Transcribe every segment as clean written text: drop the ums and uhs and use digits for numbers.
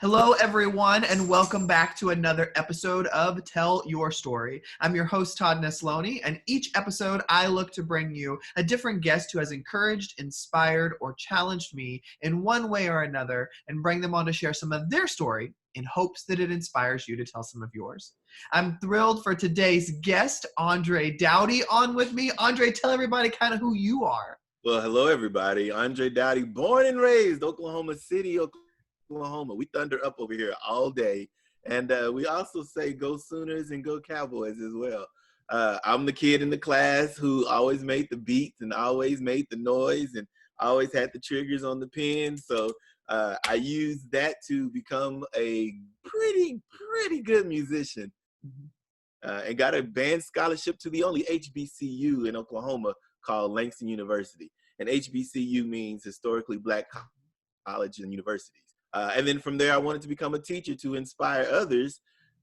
Hello, everyone, and welcome back to another episode of Tell Your Story. I'm your host, Todd Nesloni, and each episode I look to bring you a different guest who has encouraged, inspired, or challenged me in one way or another and bring them on to share some of their story in hopes that it inspires you to tell some of yours. I'm thrilled for today's guest, Andre Daughty, on with me. Andre, tell everybody kind of who you are. Well, hello, everybody. Andre Daughty, born and raised Oklahoma City, Oklahoma. We thunder up over here all day. And we also say go Sooners and go Cowboys as well. I'm the kid in the class who always made the beats and always made the noise and always had the triggers on the pen. So I used that to become a pretty good musician. And got a band scholarship to the only HBCU in Oklahoma called Langston University. And HBCU means Historically Black College and Universities. And then from there, I wanted to become a teacher to inspire others,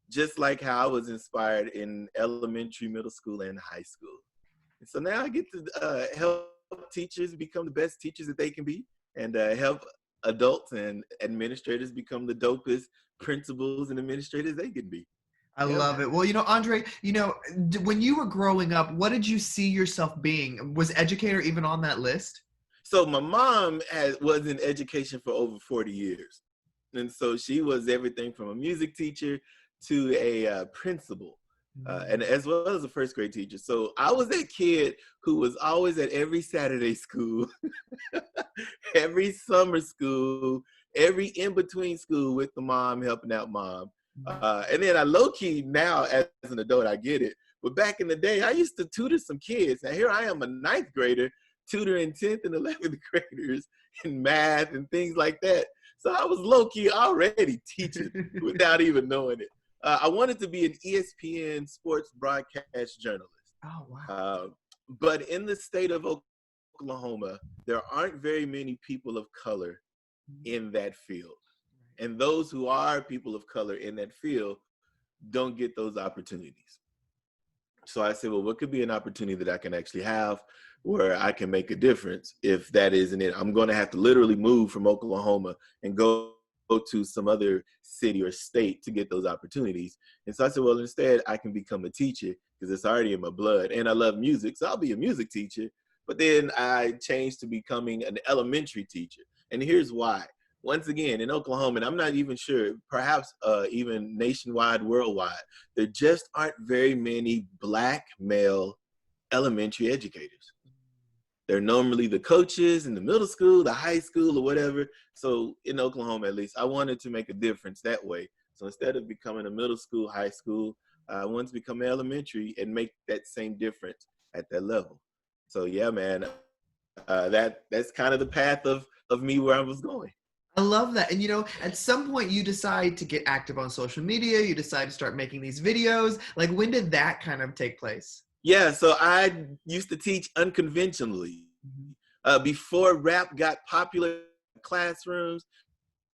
just like how I was inspired in elementary, middle school, and high school. And so now I get to help teachers become the best teachers that they can be and help adults and administrators become the dopest principals and administrators they can be. I love it. Well, Andre, when you were growing up, what did you see yourself being? Was educator even on that list? So my mom was in education for over 40 years. And so she was everything from a music teacher to a principal, and as well as a first grade teacher. So I was that kid who was always at every Saturday school, every summer school, every in-between school with the mom, helping out mom. And then I low-key now as an adult, I get it. But back in the day, I used to tutor some kids. Now here I am, a 9th grader, tutoring 10th and 11th graders in math and things like that. So I was low-key already teaching without even knowing it. I wanted to be an ESPN sports broadcast journalist. Oh, wow. But in the state of Oklahoma, there aren't very many people of color in that field. And those who are people of color in that field don't get those opportunities. So I said, well, what could be an opportunity that I can actually have where I can make a difference? If that isn't it, I'm going to have to literally move from Oklahoma and go to some other city or state to get those opportunities. And so I said, well, instead I can become a teacher because it's already in my blood and I love music. So I'll be a music teacher. But then I changed to becoming an elementary teacher. And here's why. Once again, in Oklahoma, and I'm not even sure, perhaps even nationwide, worldwide, there just aren't very many Black male elementary educators. They're normally the coaches in the middle school, the high school, or whatever. So in Oklahoma, at least, I wanted to make a difference that way. So instead of becoming a middle school, high school, I wanted to become elementary and make that same difference at that level. So yeah, man, that's kind of the path of me where I was going. I love that. And at some point you decide to get active on social media, you decide to start making these videos. Like, when did that kind of take place? Yeah, so I used to teach unconventionally. Before rap got popular in classrooms,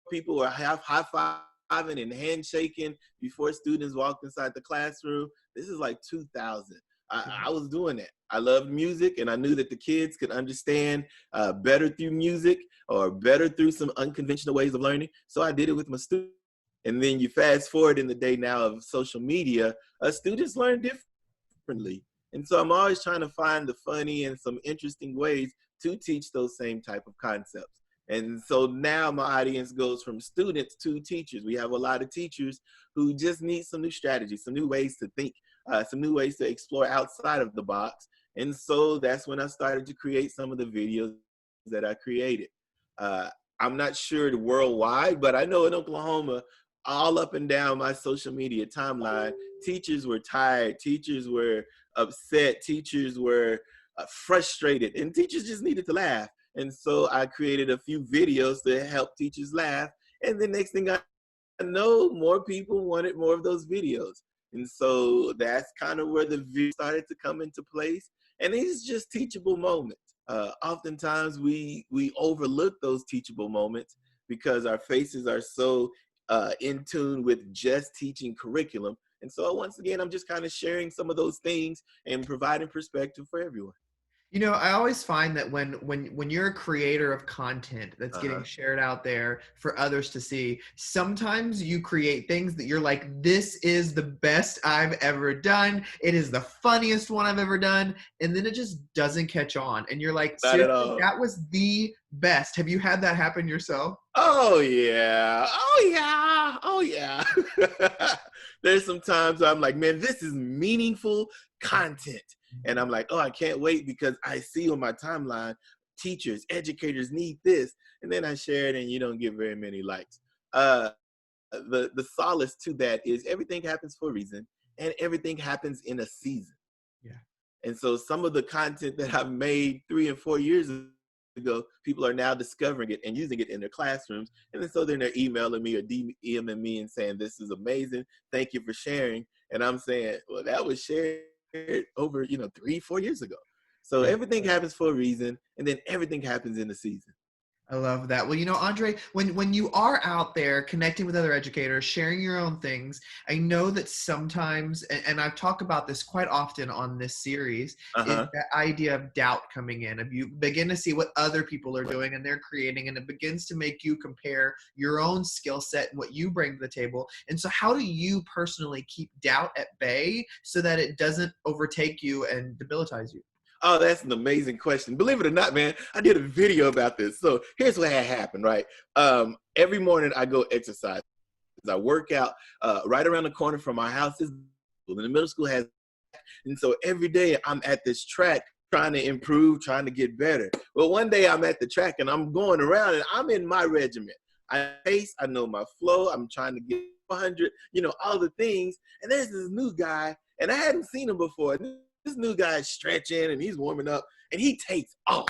people were high-fiving and handshaking before students walked inside the classroom. This is like 2000. I was doing that. I loved music, and I knew that the kids could understand better through music or better through some unconventional ways of learning. So I did it with my students. And then you fast forward in the day now of social media, students learn differently. And so I'm always trying to find the funny and some interesting ways to teach those same type of concepts. And so now my audience goes from students to teachers. We have a lot of teachers who just need some new strategies, some new ways to think, some new ways to explore outside of the box. And so that's when I started to create some of the videos that I created. I'm not sure worldwide, but I know in Oklahoma, all up and down my social media timeline, teachers were tired, teachers were upset, teachers were frustrated, and teachers just needed to laugh. And so I created a few videos to help teachers laugh. And the next thing I know, more people wanted more of those videos. And so that's kind of where the video started to come into place. And it's just teachable moments. Oftentimes we overlook those teachable moments because our faces are so in tune with just teaching curriculum. And so once again, I'm just kind of sharing some of those things and providing perspective for everyone. You know, I always find that when you're a creator of content that's getting Uh-huh. shared out there for others to see, sometimes you create things that you're like, this is the best I've ever done. It is the funniest one I've ever done. And then it just doesn't catch on. And you're like, Not at seriously, all. that was the best. Have you had that happen yourself? Oh yeah. Oh yeah. Oh yeah. There's some times I'm like, man, this is meaningful content. And I'm like, oh, I can't wait because I see on my timeline, teachers, educators need this. And then I share it and you don't get very many likes. Uh the solace to that is everything happens for a reason and everything happens in a season. Yeah. And so some of the content that I've made 3 and 4 years ago, people are now discovering it and using it in their classrooms. And then so then they're emailing me or DMing me and saying, this is amazing. Thank you for sharing. And I'm saying, well, that was shared over, 3, 4 years ago. So Yeah. everything happens for a reason. And then everything happens in the season. I love that. Well, you know, Andre, when you are out there connecting with other educators, sharing your own things, I know that sometimes, and I've talked about this quite often on this series, is Uh-huh. that idea of doubt coming in. If you begin to see what other people are doing and they're creating, and it begins to make you compare your own skill set and what you bring to the table. And so, how do you personally keep doubt at bay so that it doesn't overtake you and debilitize you? Oh, that's an amazing question. Believe it or not, man, I did a video about this. So here's what had happened, right? Every morning I go exercise. I work out right around the corner from my house. And the middle school has, and so every day I'm at this track trying to improve, trying to get better. Well, one day I'm at the track and I'm going around and I'm in my regiment. I pace, I know my flow. I'm trying to get 100, all the things. And there's this new guy, and I hadn't seen him before. This new guy is stretching and he's warming up, and he takes off.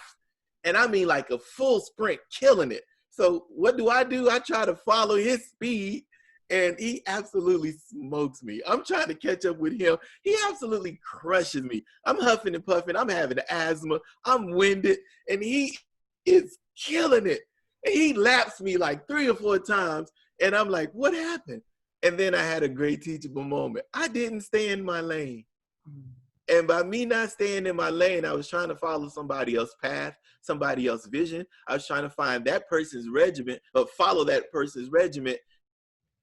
And I mean, like a full sprint, killing it. So what do? I try to follow his speed, and he absolutely smokes me. I'm trying to catch up with him. He absolutely crushes me. I'm huffing and puffing. I'm having asthma. I'm winded, and he is killing it. And he laps me like 3 or 4 times, and I'm like, what happened? And then I had a great teachable moment. I didn't stay in my lane. And by me not staying in my lane, I was trying to follow somebody else's path, somebody else's vision. I was trying to find that person's regiment, or follow that person's regiment.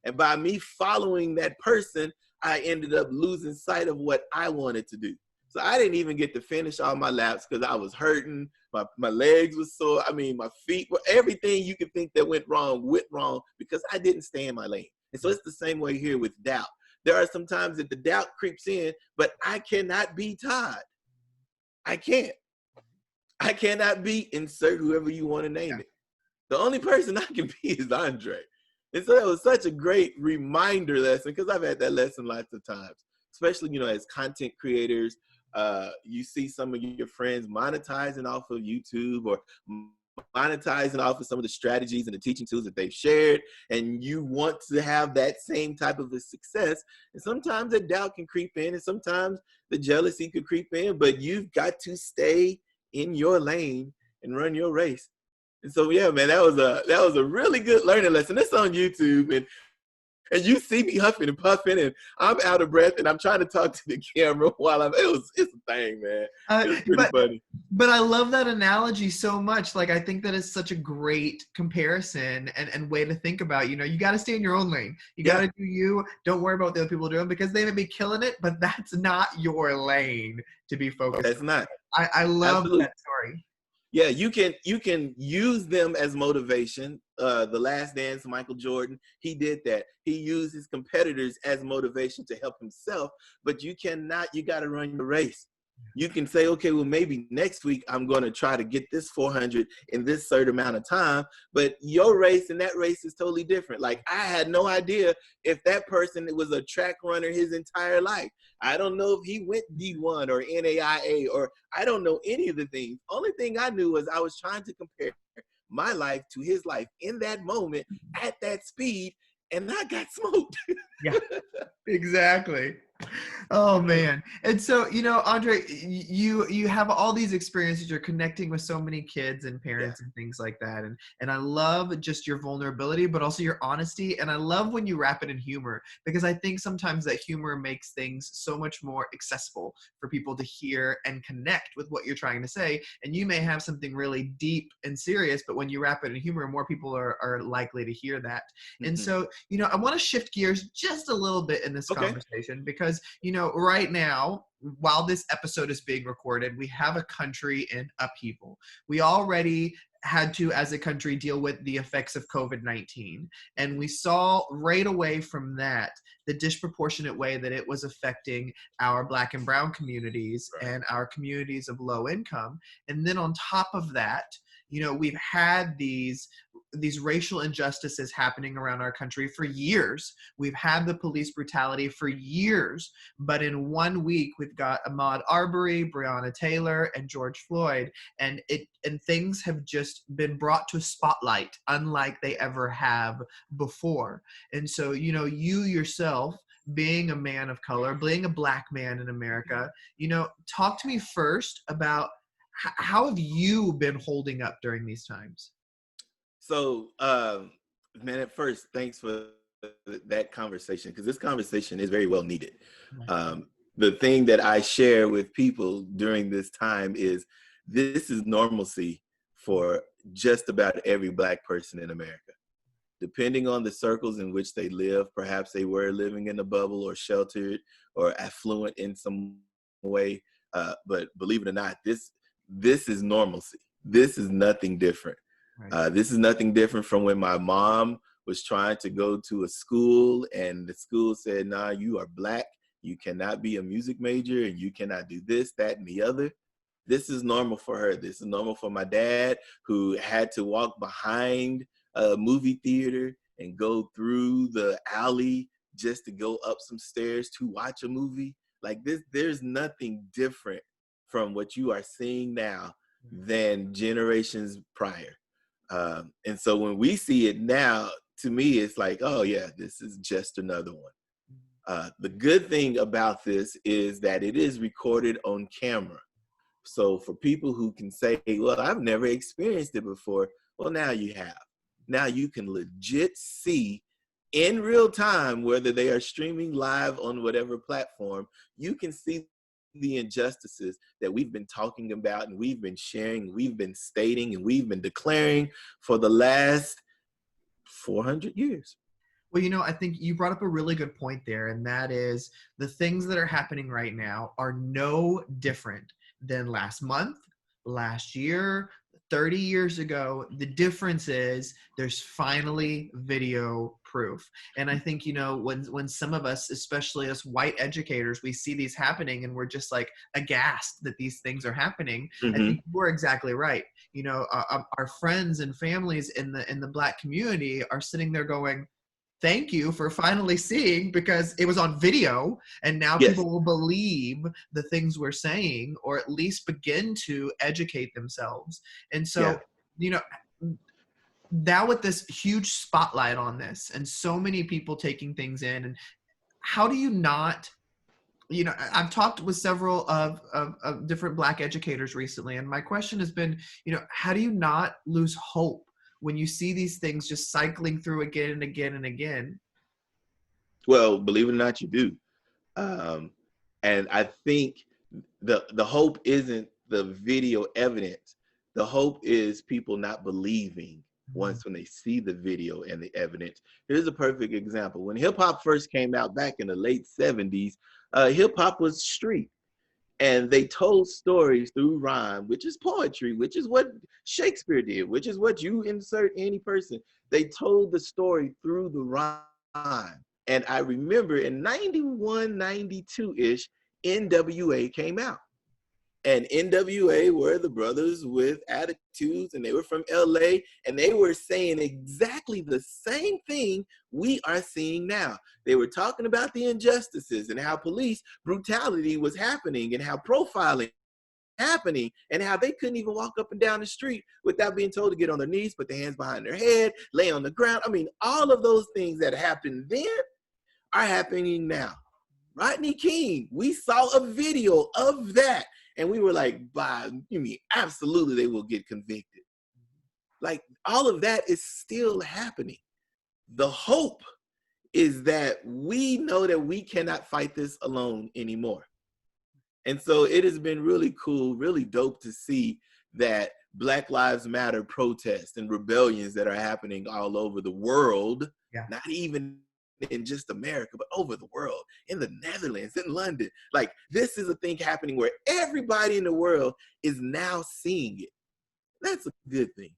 And by me following that person, I ended up losing sight of what I wanted to do. So I didn't even get to finish all my laps because I was hurting. My legs were sore. I mean, my feet were, everything you could think that went wrong because I didn't stay in my lane. And so it's the same way here with doubt. There are some times that the doubt creeps in, but I cannot be Todd. I can't. I cannot be insert whoever you want to name Yeah. it. The only person I can be is Andre. And so that was such a great reminder lesson because I've had that lesson lots of times, especially, as content creators. You see some of your friends monetizing off of YouTube or monetizing off of some of the strategies and the teaching tools that they've shared, and you want to have that same type of a success. And sometimes the doubt can creep in, and sometimes the jealousy could creep in, but you've got to stay in your lane and run your race. And so, yeah, man, that was a really good learning lesson. It's on YouTube, and you see me huffing and puffing, and I'm out of breath, and I'm trying to talk to the camera while it's a thing, man. It was pretty But funny. I love that analogy so much. Like, I think that is such a great comparison and way to think about, you got to stay in your own lane. You got Yeah, to do you. Don't worry about what the other people are doing because they may be killing it, but that's not your lane to be focused that's not on. I love absolutely. that story. Yeah, you can use them as motivation. The Last Dance, Michael Jordan, he did that. He used his competitors as motivation to help himself, but you got to run your race. You can say, okay, well, maybe next week I'm going to try to get this 400 in this certain amount of time, but your race and that race is totally different. Like, I had no idea if that person was a track runner his entire life. I don't know if he went D1 or NAIA, or I don't know any of the things. Only thing I knew was I was trying to compare my life to his life in that moment at that speed, and I got smoked. Yeah, exactly. Oh man. And so, Andre, you have all these experiences. You're connecting with so many kids and Yeah. parents and things like that. And I love just your vulnerability, but also your honesty. And I love when you wrap it in humor, because I think sometimes that humor makes things so much more accessible for people to hear and connect with what you're trying to say. And you may have something really deep and serious, but when you wrap it in humor, more people are likely to hear that. And Hmm. so, I want to shift gears just a little bit in this Okay. conversation, because right now, while this episode is being recorded, we have a country in upheaval. We already had to, as a country, deal with the effects of COVID-19. And we saw right away from that the disproportionate way that it was affecting our Black and Brown communities Right. and our communities of low income. And then on top of that, we've had these racial injustices happening around our country for years. We've had the police brutality for years, but in 1 week we've got Ahmaud Arbery, Breonna Taylor, and George Floyd, and things have just been brought to a spotlight unlike they ever have before. And so, you yourself, being a man of color, being a Black man in America, talk to me first about how have you been holding up during these times? So, man, at first, thanks for that conversation, because this conversation is very well needed. Um, the thing that I share with people during this time is this is normalcy for just about every Black person in America. Depending on the circles in which they live, perhaps they were living in a bubble or sheltered or affluent in some way. But believe it or not, this is normalcy. This is nothing different. Right. This is nothing different from when my mom was trying to go to a school and the school said, nah, you are Black. You cannot be a music major and you cannot do this, that, and the other. This is normal for her. This is normal for my dad, who had to walk behind a movie theater and go through the alley just to go up some stairs to watch a movie. Like this, there's nothing different from what you are seeing now than generations prior. And so when we see it now, to me, it's like, oh yeah, this is just another one. The good thing about this is that it is recorded on camera. So for people who can say, well, I've never experienced it before, well, now you have. Now you can legit see in real time, whether they are streaming live on whatever platform, you can see the injustices that we've been talking about and we've been sharing, we've been stating, and we've been declaring for the last 400 years. Well, I think you brought up a really good point there, and that is the things that are happening right now are no different than last month, last year, 30 years ago. The difference is there's finally video proof. And I think, when some of us, especially us white educators, we see these happening and we're just like aghast that these things are happening. I Mm-hmm. think we're exactly right. Our friends and families in the Black community are sitting there going, thank you for finally seeing, because it was on video and now Yes. people will believe the things we're saying, or at least begin to educate themselves. And Yeah. so, you know, now with this huge spotlight on this and so many people taking things in, and how do you not, I've talked with several of different Black educators recently, and my question has been, how do you not lose hope when you see these things just cycling through again and again and again? Well, believe it or not, you do. Um, and I think the hope isn't the video evidence. The hope is people not believing once when they see the video and the evidence. Here's a perfect example. When hip hop first came out back in the late 70s, hip hop was street. And they told stories through rhyme, which is poetry, which is what Shakespeare did, which is what you insert any person. They told the story through the rhyme. And I remember in 91, 92-ish, NWA came out. And NWA were the brothers with attitudes, and they were from LA, and they were saying exactly the same thing we are seeing now. They were talking about the injustices and how police brutality was happening and how profiling happening and how they couldn't even walk up and down the street without being told to get on their knees, put their hands behind their head, lay on the ground. I mean, all of those things that happened then are happening now. Rodney King, we saw a video of that. And we were like, you mean absolutely they will get convicted. Like, all of that is still happening. The hope is that we know that we cannot fight this alone anymore. And so it has been really cool, really dope to see that Black Lives Matter protests and rebellions that are happening all over the world, not even in just America, but over the world, in the Netherlands, in London. Like, this is a thing happening where everybody in the world is now seeing it. That's a good thing.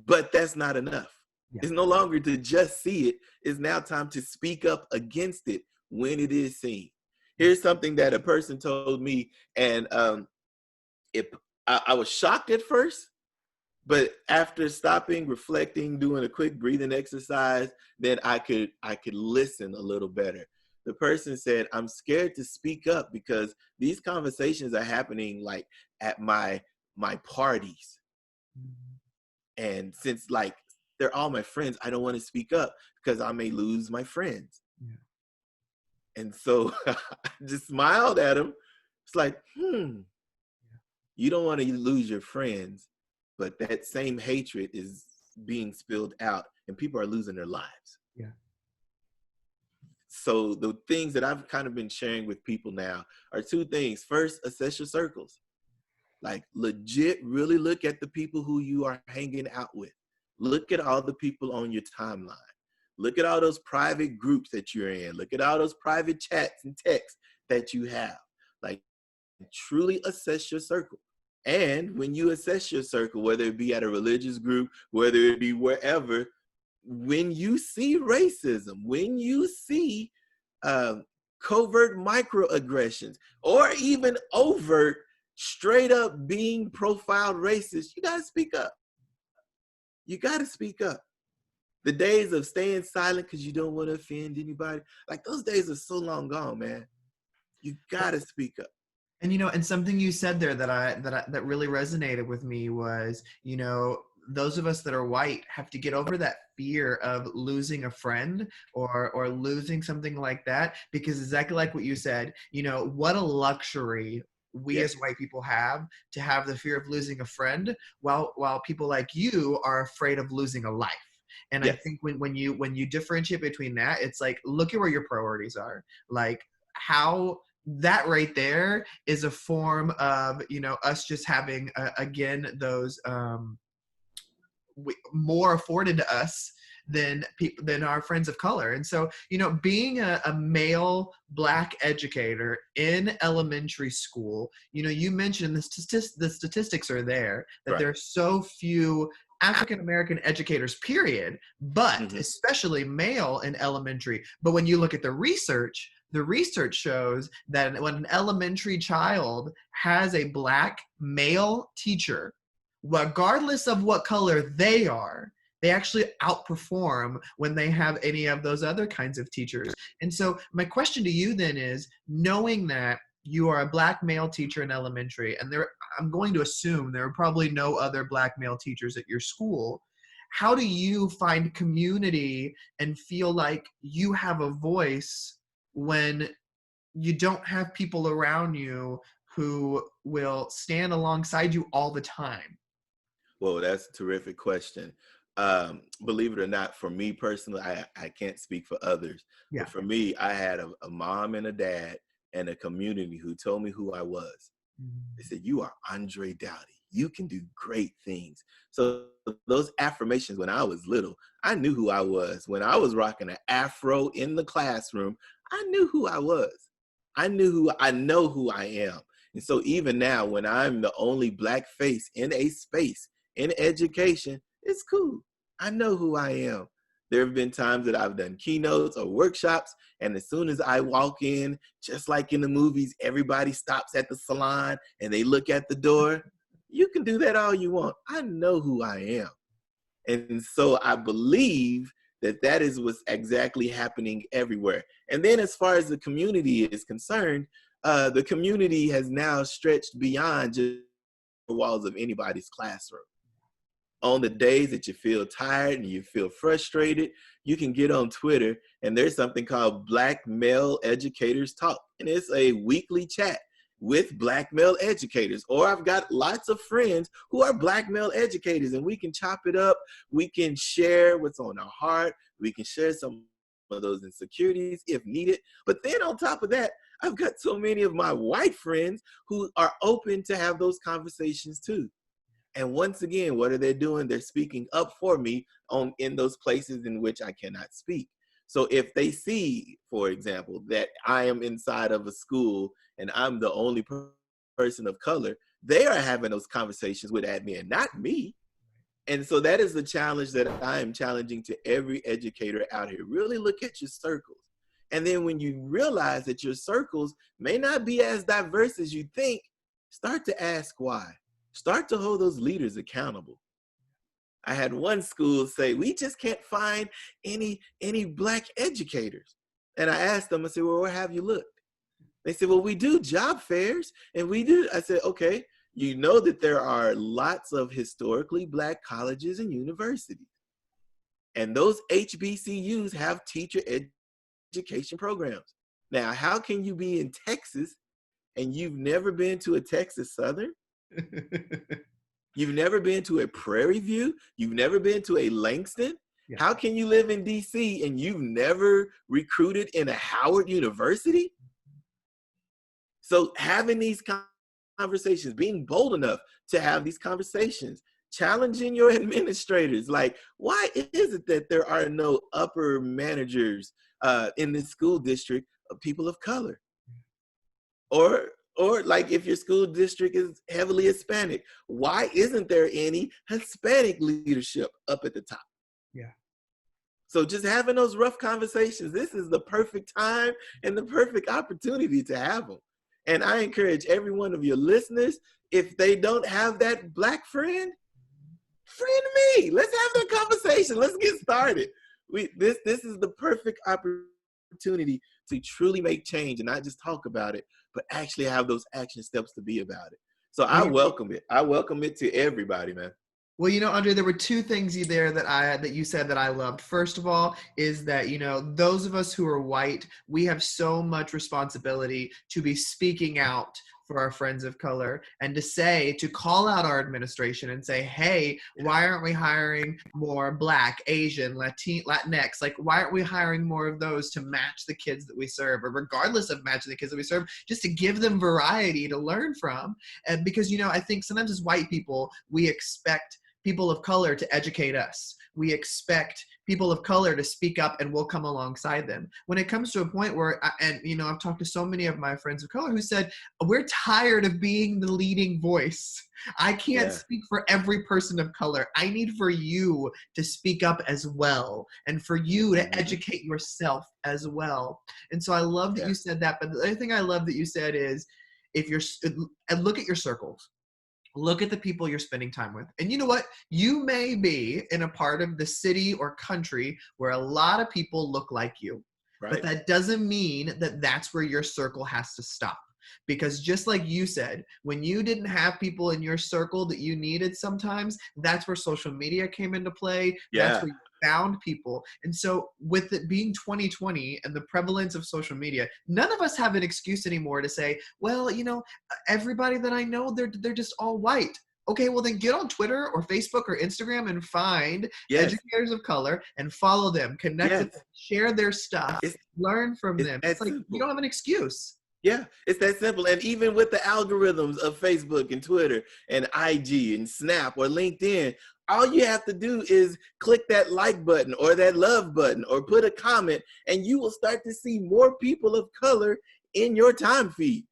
But that's not enough. It's no longer to just see it. It's now time to speak up against it when it is seen. Here's something that a person told me, and I was shocked at first, but after stopping, reflecting, doing a quick breathing exercise, then I could listen a little better. The person said, I'm scared to speak up because these conversations are happening like at my parties. And since like they're all my friends, I don't want to speak up because I may lose my friends. And so I just smiled at him. It's like, you don't want to lose your friends, but that same hatred is being spilled out and people are losing their lives. So the things that I've kind of been sharing with people now are two things. First, assess your circles. Like, legit really look at the people who you are hanging out with. Look at all the people on your timeline. Look at all those private groups that you're in. Look at all those private chats and texts that you have. Like, truly assess your circle. And when you assess your circle, whether it be at a religious group, whether it be wherever, when you see racism, when you see covert microaggressions, or even overt, straight up being profiled racist, you gotta speak up. You gotta speak up. The days of staying silent because you don't want to offend anybody, like, those days are so long gone, man. You gotta speak up. And, and something you said there that really resonated with me was, those of us that are white have to get over that fear of losing a friend or losing something like that, because exactly like what you said, what a luxury we as white people have to have the fear of losing a friend while people like you are afraid of losing a life. And I think when you differentiate between that, it's like, look at where your priorities are. Like, how that right there is a form of, us just having, again, those more afforded to us than our friends of color. And so, being a male Black educator in elementary school, you mentioned the statistics are there, that there are so few African-American educators, period, but especially male in elementary. But when you look at the research shows that when an elementary child has a Black male teacher, regardless of what color they are, they actually outperform when they have any of those other kinds of teachers. And so my question to you then is, knowing that you are a Black male teacher in elementary, and I'm going to assume there are probably no other Black male teachers at your school, how do you find community and feel like you have a voice when you don't have people around you who will stand alongside you all the time? Well, that's a terrific question. Believe it or not, for me personally, I can't speak for others. Yeah. But for me, I had a mom and a dad and a community who told me who I was. They said, you are Andre Daughty. You can do great things. So those affirmations, when I was little, I knew who I was. When I was rocking an afro in the classroom, I knew who I was. I know who I am. And so even now, when I'm the only Black face in a space in education, it's cool. I know who I am. There have been times that I've done keynotes or workshops, and as soon as I walk in, just like in the movies, everybody stops at the salon and they look at the door. You can do that all you want. I know who I am. And so I believe that is what's exactly happening everywhere. And then as far as the community is concerned, the community has now stretched beyond just the walls of anybody's classroom. On the days that you feel tired and you feel frustrated, you can get on Twitter, and there's something called Black Male Educators Talk. And it's a weekly chat with Black male educators. Or I've got lots of friends who are Black male educators, and we can chop it up. We can share what's on our heart. We can share some of those insecurities if needed. But then on top of that, I've got so many of my white friends who are open to have those conversations too. And once again, what are they doing? They're speaking up for me in those places in which I cannot speak. So if they see, for example, that I am inside of a school and I'm the only person of color, they are having those conversations with admin, not me. And so that is the challenge that I am challenging to every educator out here. Really look at your circles. And then when you realize that your circles may not be as diverse as you think, start to ask why. Start to hold those leaders accountable. I had one school say, we just can't find any Black educators. And I asked them, I said, well, where have you looked? They said, well, we do job fairs and we do. I said, okay, you know that there are lots of historically Black colleges and universities. And those HBCUs have teacher education programs. Now, how can you be in Texas and you've never been to a Texas Southern? You've never been to a Prairie View? You've never been to a Langston? Yeah. How can you live in DC and you've never recruited in a Howard University? So having these conversations, being bold enough to have these conversations, challenging your administrators, like, why is it that there are no upper managers in this school district of people of color? Or like if your school district is heavily Hispanic, why isn't there any Hispanic leadership up at the top? Yeah. So just having those rough conversations, this is the perfect time and the perfect opportunity to have them. And I encourage every one of your listeners, if they don't have that Black friend me. Let's have that conversation. Let's get started. This is the perfect opportunity to truly make change and not just talk about it, but actually have those action steps to be about it. So I welcome it. I welcome it to everybody, man. Well, Andre, there were two things there that you said that I loved. First of all, is that, those of us who are white, we have so much responsibility to be speaking out for our friends of color and to call out our administration and say, hey, why aren't we hiring more Black, Asian, Latinx? Like, why aren't we hiring more of those to match the kids that we serve, or regardless of matching the kids that we serve, just to give them variety to learn from? And because, I think sometimes as white people, we expect people of color to educate us. We expect people of color to speak up and we'll come alongside them. When it comes to a point where, I've talked to so many of my friends of color who said, we're tired of being the leading voice. I can't speak for every person of color. I need for you to speak up as well and for you to educate yourself as well. And so I love that you said that. But the other thing I love that you said is, look at your circles. Look at the people you're spending time with. And you know what? You may be in a part of the city or country where a lot of people look like you. Right. But that doesn't mean that that's where your circle has to stop. Because just like you said, when you didn't have people in your circle that you needed sometimes, that's where social media came into play. Yeah. That's where you found people. And so with it being 2020 and the prevalence of social media, none of us have an excuse anymore to say, well, everybody that I know, they're just all white. Okay, well then get on Twitter or Facebook or Instagram and find educators of color and follow them, connect with them, share their stuff, learn from them. It's like, you don't have an excuse. Yeah, it's that simple. And even with the algorithms of Facebook and Twitter and IG and Snap or LinkedIn, all you have to do is click that like button or that love button or put a comment, and you will start to see more people of color in your time feed.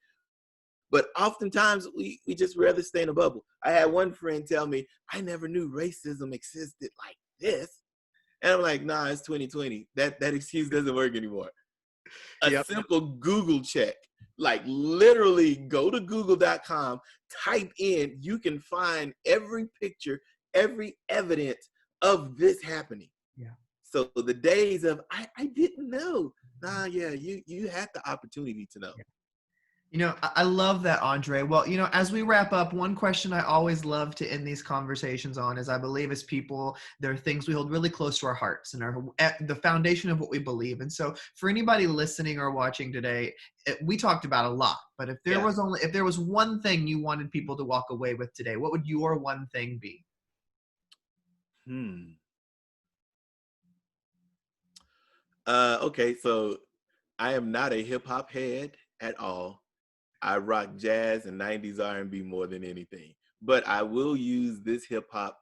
But oftentimes we just rather stay in a bubble. I had one friend tell me, I never knew racism existed like this. And I'm like, nah, it's 2020. That excuse doesn't work anymore. A simple Google check, like literally go to google.com, type in, you can find every picture, every evidence of this happening. Yeah. So the days of, I didn't know. You had the opportunity to know. Yeah. I love that, Andre. Well, as we wrap up, one question I always love to end these conversations on is I believe as people, there are things we hold really close to our hearts and are at the foundation of what we believe. And so for anybody listening or watching today, we talked about a lot, but Yeah. if there was one thing you wanted people to walk away with today, what would your one thing be? Hmm. Okay, so I am not a hip hop head at all. I rock jazz and 90s R&B more than anything. But I will use this hip hop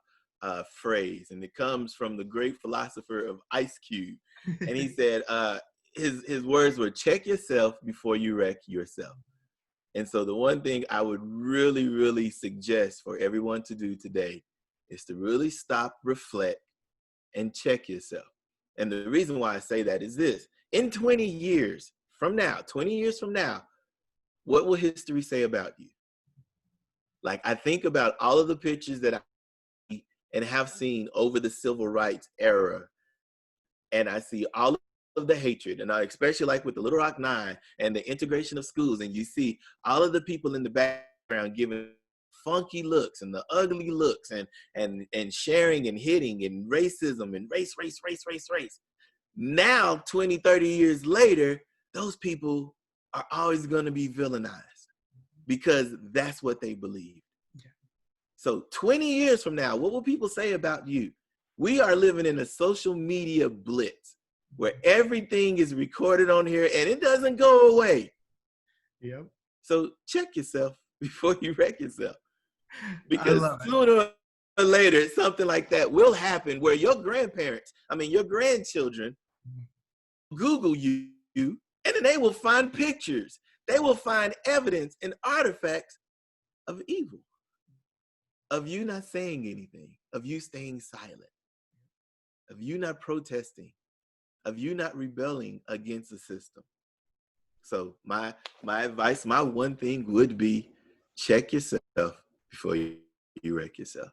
phrase, and it comes from the great philosopher of Ice Cube. And he said, his words were, check yourself before you wreck yourself. And so the one thing I would really, really suggest for everyone to do today is to really stop, reflect, and check yourself. And the reason why I say that is this: in 20 years from now, what will history say about you? Like, I think about all of the pictures that I and have seen over the civil rights era, and I see all of the hatred, and I, especially like with the Little Rock Nine and the integration of schools, and you see all of the people in the background giving funky looks and the ugly looks and sharing and hitting and racism and race. Now, 20, 30 years later, those people are always going to be villainized because that's what they believe. Yeah. So 20 years from now, what will people say about you? We are living in a social media blitz where everything is recorded on here and it doesn't go away. Yep. So check yourself before you wreck yourself, I because love it. sooner or later, something like that will happen where your your grandchildren Google you, and then they will find pictures. They will find evidence and artifacts of evil, of you not saying anything, of you staying silent, of you not protesting, of you not rebelling against the system. So my advice, my one thing would be, check yourself before you wreck yourself.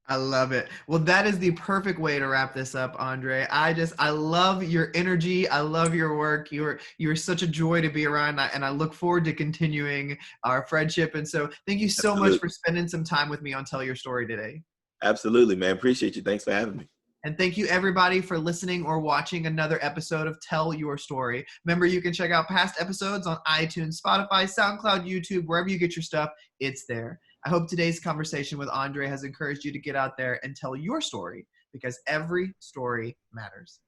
I love it. Well, that is the perfect way to wrap this up, Andre. I love your energy. I love your work. You're such a joy to be around, and I look forward to continuing our friendship. And so, thank you so much for Absolutely. spending some time with me on Tell Your Story today. Absolutely, man. Appreciate you. Thanks for having me. And thank you, everybody, for listening or watching another episode of Tell Your Story. Remember, you can check out past episodes on iTunes, Spotify, SoundCloud, YouTube, wherever you get your stuff, it's there. I hope today's conversation with Andre has encouraged you to get out there and tell your story, because every story matters.